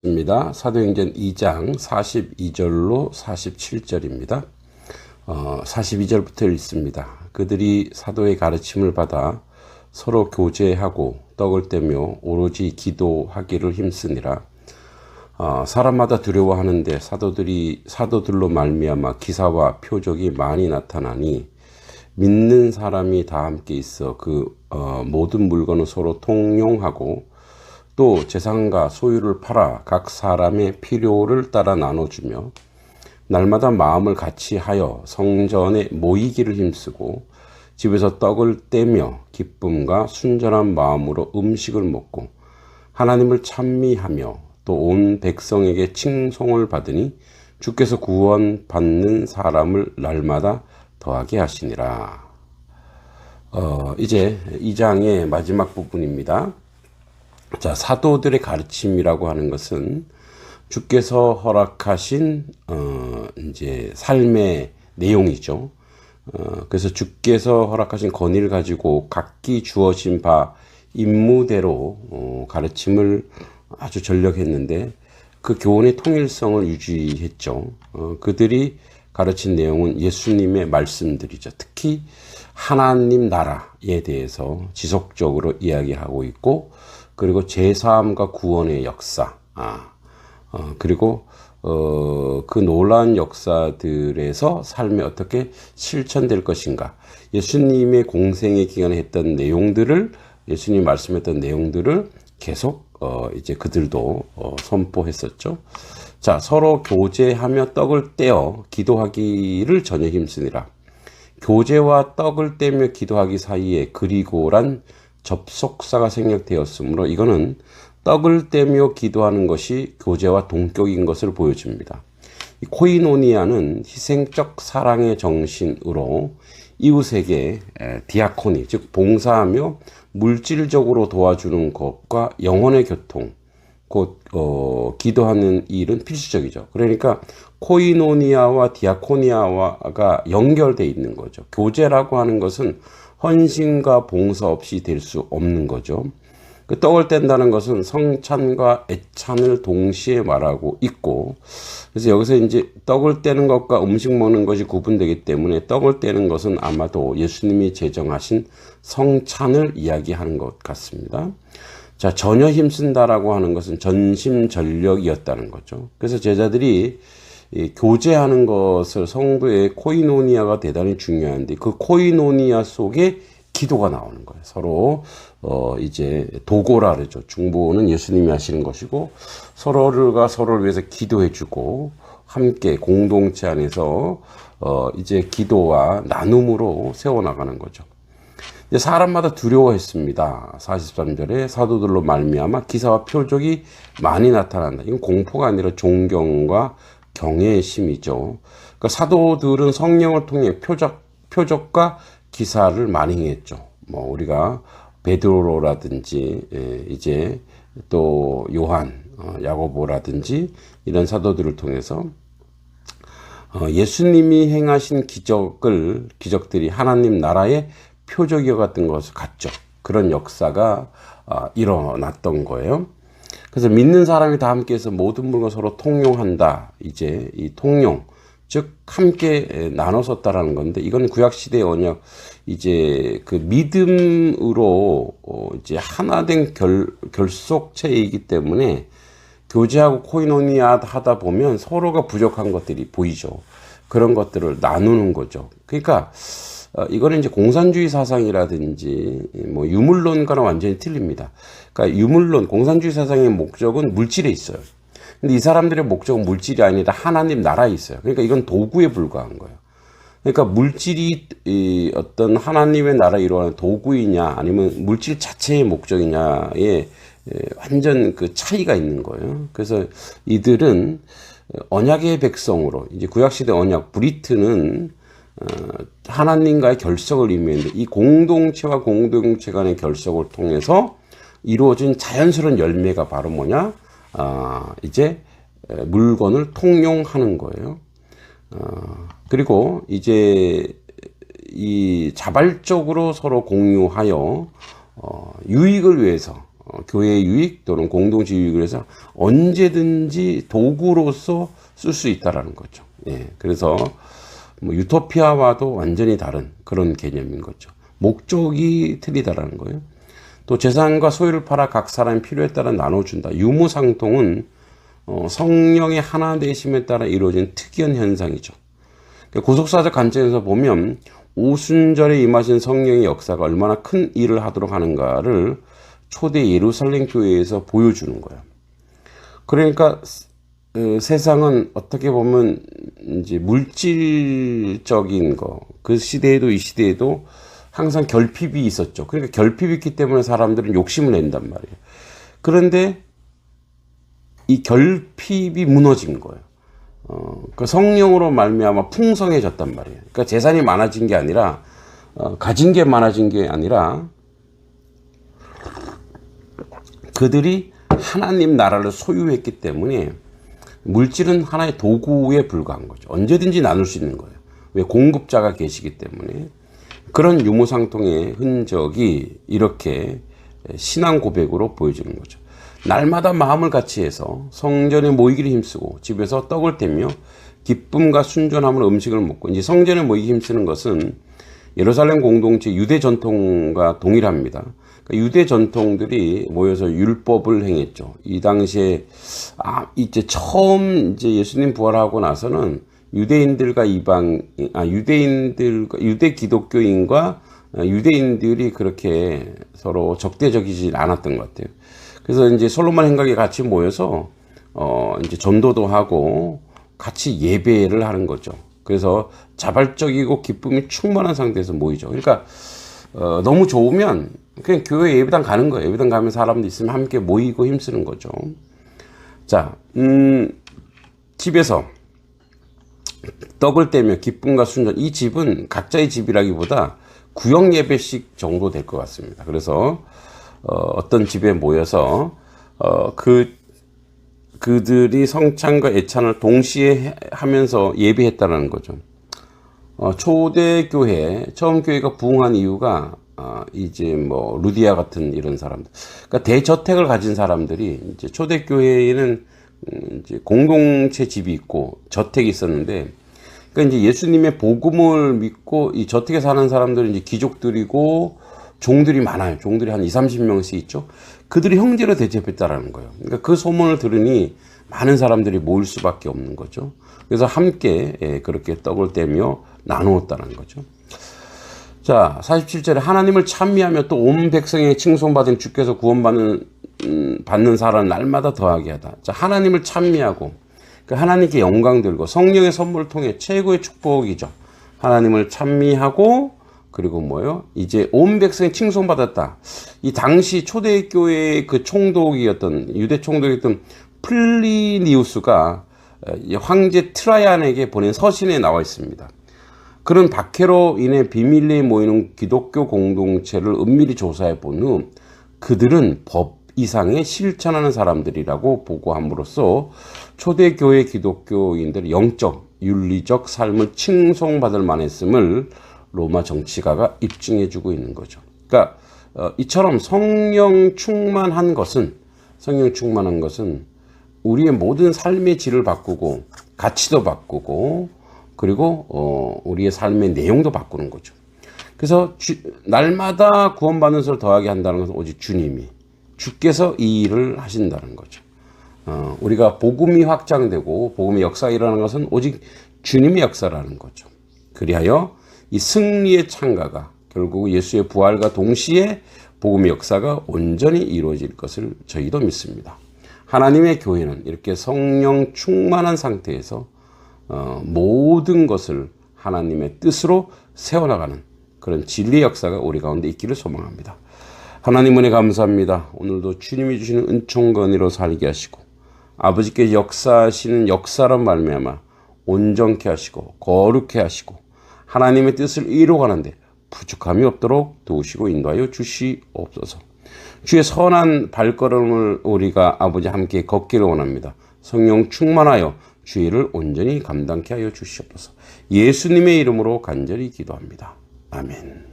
입니다. 사도행전 2장 42절로 47절입니다. 42절부터 읽습니다. 그들이 사도의 가르침을 받아 서로 교제하고 떡을 떼며 오로지 기도하기를 힘쓰니라. 사람마다 두려워하는데 사도들로 말미암아 기사와 표적이 많이 나타나니 믿는 사람이 다 함께 있어 그 모든 물건을 서로 통용하고 또 재산과 소유를 팔아 각 사람의 필요를 따라 나눠주며 날마다 마음을 같이 하여 성전에 모이기를 힘쓰고 집에서 떡을 떼며 기쁨과 순전한 마음으로 음식을 먹고 하나님을 찬미하며 또 온 백성에게 칭송을 받으니 주께서 구원받는 사람을 날마다 더하게 하시니라. 이제 2장의 마지막 부분입니다. 자, 사도들의 가르침이라고 하는 것은 주께서 허락하신 이제 삶의 내용이죠. 그래서 주께서 허락하신 권위를 가지고 각기 주어진 바 임무대로 가르침을 아주 전력했는데 그 교훈의 통일성을 유지했죠. 그들이 가르친 내용은 예수님의 말씀들이죠. 특히 하나님 나라에 대해서 지속적으로 이야기하고 있고, 그리고 제사함과 구원의 역사, 그리고 그 놀라운 역사들에서 삶에 어떻게 실천될 것인가, 예수님의 공생의 기간에 했던 내용들을, 예수님 말씀했던 내용들을 계속 이제 그들도 선포했었죠. 자, 서로 교제하며 떡을 떼어 기도하기를 전혀 힘쓰니라. 교제와 떡을 떼며 기도하기 사이에 그리고란 접속사가 생략되었으므로 이거는 떡을 떼며 기도하는 것이 교제와 동격인 것을 보여줍니다. 이 코이노니아는 희생적 사랑의 정신으로 이웃에게 디아코니, 즉 봉사하며 물질적으로 도와주는 것과 영혼의 교통, 곧 기도하는 일은 필수적이죠. 그러니까 코이노니아와 디아코니아가 연결되어 있는 거죠. 교제라고 하는 것은 헌신과 봉사 없이 될 수 없는 거죠. 그 떡을 뗀다는 것은 성찬과 애찬을 동시에 말하고 있고, 그래서 여기서 이제 떡을 떼는 것과 음식 먹는 것이 구분되기 때문에 떡을 떼는 것은 아마도 예수님이 제정하신 성찬을 이야기하는 것 같습니다. 자, 전혀 힘쓴다라고 하는 것은 전심전력이었다는 거죠. 그래서 제자들이 교제하는 것을, 성도의 코이노니아가 대단히 중요한데 그 코이노니아 속에 기도가 나오는 거예요. 서로 이제 도고라 그러죠. 중보는 예수님이 하시는 것이고 서로를 위해서 기도해주고 함께 공동체 안에서 이제 기도와 나눔으로 세워나가는 거죠. 이제 사람마다 두려워했습니다. 43절에 사도들로 말미암아 기사와 표적이 많이 나타난다. 이건 공포가 아니라 존경과 경외의 심이죠. 그러니까 사도들은 성령을 통해 표적과 기사를 많이 행했죠. 뭐 우리가 베드로라든지 이제 또 요한, 야고보라든지 이런 사도들을 통해서 예수님이 행하신 기적들이 하나님 나라의 표적이와 같은 것을 갖죠. 그런 역사가 일어났던 거예요. 그래서 믿는 사람이 다 함께해서 모든 물건 서로 통용한다. 이제 이 통용, 즉 함께 나눠 썼다라는 건데, 이건 구약 시대의 언약, 이제 그 믿음으로 이제 하나된 결속체이기 때문에 교제하고 코이노니아 하다 보면 서로가 부족한 것들이 보이죠. 그런 것들을 나누는 거죠. 그러니까 이거는 이제 공산주의 사상이라든지 뭐 유물론과는 완전히 틀립니다. 그러니까 유물론, 공산주의 사상의 목적은 물질에 있어요. 근데 이 사람들의 목적은 물질이 아니라 하나님 나라에 있어요. 그러니까 이건 도구에 불과한 거예요. 그러니까 물질이 어떤 하나님의 나라에 이루어가는 도구이냐 아니면 물질 자체의 목적이냐에 완전 그 차이가 있는 거예요. 그래서 이들은 언약의 백성으로, 이제 구약시대 언약 브리트는 하나님과의 결석을 의미했는데 이 공동체와 공동체 간의 결석을 통해서 이루어진 자연스러운 열매가 바로 뭐냐? 이제 물건을 통용하는 거예요. 그리고 이제 이 자발적으로 서로 공유하여 유익을 위해서 교회의 유익 또는 공동체 유익을 해서 언제든지 도구로서 쓸 수 있다라는 거죠. 예, 그래서 뭐 유토피아와도 완전히 다른 그런 개념인 거죠. 목적이 틀리다라는 거예요. 또 재산과 소유를 팔아 각 사람의 필요에 따라 나눠준다. 유무상통은 성령의 하나 되심에 따라 이루어진 특이한 현상이죠. 구속사적 관점에서 보면 오순절에 임하신 성령의 역사가 얼마나 큰 일을 하도록 하는가를 초대 예루살렘 교회에서 보여주는 거예요. 그러니까 세상은 어떻게 보면 이제 물질적인 거, 그 시대에도 이 시대에도 항상 결핍이 있었죠. 그러니까 결핍이 있기 때문에 사람들은 욕심을 낸단 말이에요. 그런데 이 결핍이 무너진 거예요. 그 성령으로 말미암아 풍성해졌단 말이에요. 그러니까 재산이 많아진 게 아니라 가진 게 많아진 게 아니라 그들이 하나님 나라를 소유했기 때문에 물질은 하나의 도구에 불과한 거죠. 언제든지 나눌 수 있는 거예요. 왜? 공급자가 계시기 때문에. 그런 유무상통의 흔적이 이렇게 신앙 고백으로 보여지는 거죠. 날마다 마음을 같이 해서 성전에 모이기를 힘쓰고 집에서 떡을 떼며 기쁨과 순전함으로 음식을 먹고, 이제 성전에 모이기 힘쓰는 것은 예루살렘 공동체 유대 전통과 동일합니다. 그러니까 유대 전통들이 모여서 율법을 행했죠. 이 당시에 이제 처음 이제 예수님 부활하고 나서는 유대인들과 유대 기독교인과 유대인들이 그렇게 서로 적대적이지 않았던 것 같아요. 그래서 이제 솔로몬 행각에 같이 모여서 이제 전도도 하고 같이 예배를 하는 거죠. 그래서 자발적이고 기쁨이 충만한 상태에서 모이죠. 그러니까 너무 좋으면 그냥 교회 예배당 가는 거예요. 예배당 가면 사람들 있으면 함께 모이고 힘쓰는 거죠. 자, 집에서 떡을 떼며 기쁨과 순전, 이 집은 각자의 집이라기보다 구역 예배식 정도 될 것 같습니다. 그래서 어떤 집에 모여서 그들이 성찬과 예찬을 동시에 하면서 예배했다는 거죠. 초대교회, 처음 교회가 부흥한 이유가 이제 뭐 루디아 같은 이런 사람들, 그러니까 대저택을 가진 사람들이, 이제 초대교회에는 이제 공동체 집이 있고 저택이 있었는데, 그러니까 이제 예수님의 복음을 믿고 이 저택에 사는 사람들은 이제 귀족들이고 종들이 많아요. 종들이 한 20-30명씩 있죠. 그들이 형제로 대접했다라는 거예요. 그러니까 그 소문을 들으니 많은 사람들이 모일 수밖에 없는 거죠. 그래서 함께 그렇게 떡을 떼며 나누었다는 거죠. 자, 47절에 하나님을 찬미하며 또 온 백성의 칭송받은 주께서 받는 사람을 날마다 더하게 하다. 자, 하나님을 찬미하고 그 하나님께 영광 들고 성령의 선물을 통해 최고의 축복이죠. 하나님을 찬미하고, 그리고 뭐요? 이제 온 백성이 칭송받았다. 이 당시 초대교회의 그 총독이었던, 유대 총독이었던 플리니우스가 황제 트라이안에게 보낸 서신에 나와 있습니다. 그런 박해로 인해 비밀리에 모이는 기독교 공동체를 은밀히 조사해 본 후 그들은 법 이상에 실천하는 사람들이라고 보고함으로써 초대교회 기독교인들의 영적, 윤리적 삶을 칭송받을 만했음을 로마 정치가가 입증해주고 있는 거죠. 그러니까 이처럼 성령 충만한 것은 우리의 모든 삶의 질을 바꾸고 가치도 바꾸고, 그리고 우리의 삶의 내용도 바꾸는 거죠. 그래서 날마다 구원받는 것을 더하게 한다는 것은 오직 주께서 이 일을 하신다는 거죠. 우리가 복음이 확장되고 복음의 역사가 일어나는 것은 오직 주님의 역사라는 거죠. 그리하여 이 승리의 창가가 결국 예수의 부활과 동시에 복음의 역사가 온전히 이루어질 것을 저희도 믿습니다. 하나님의 교회는 이렇게 성령 충만한 상태에서 모든 것을 하나님의 뜻으로 세워나가는 그런 진리의 역사가 우리 가운데 있기를 소망합니다. 하나님 은혜 감사합니다. 오늘도 주님이 주시는 은총과 은혜로 살게 하시고 아버지께 역사하시는 역사란 말미암아 온전케 하시고 거룩케 하시고 하나님의 뜻을 이루어가는데 부족함이 없도록 도우시고 인도하여 주시옵소서. 주의 선한 발걸음을 우리가 아버지 함께 걷기를 원합니다. 성령 충만하여 주의 일을 온전히 감당케 하여 주시옵소서. 예수님의 이름으로 간절히 기도합니다. 아멘.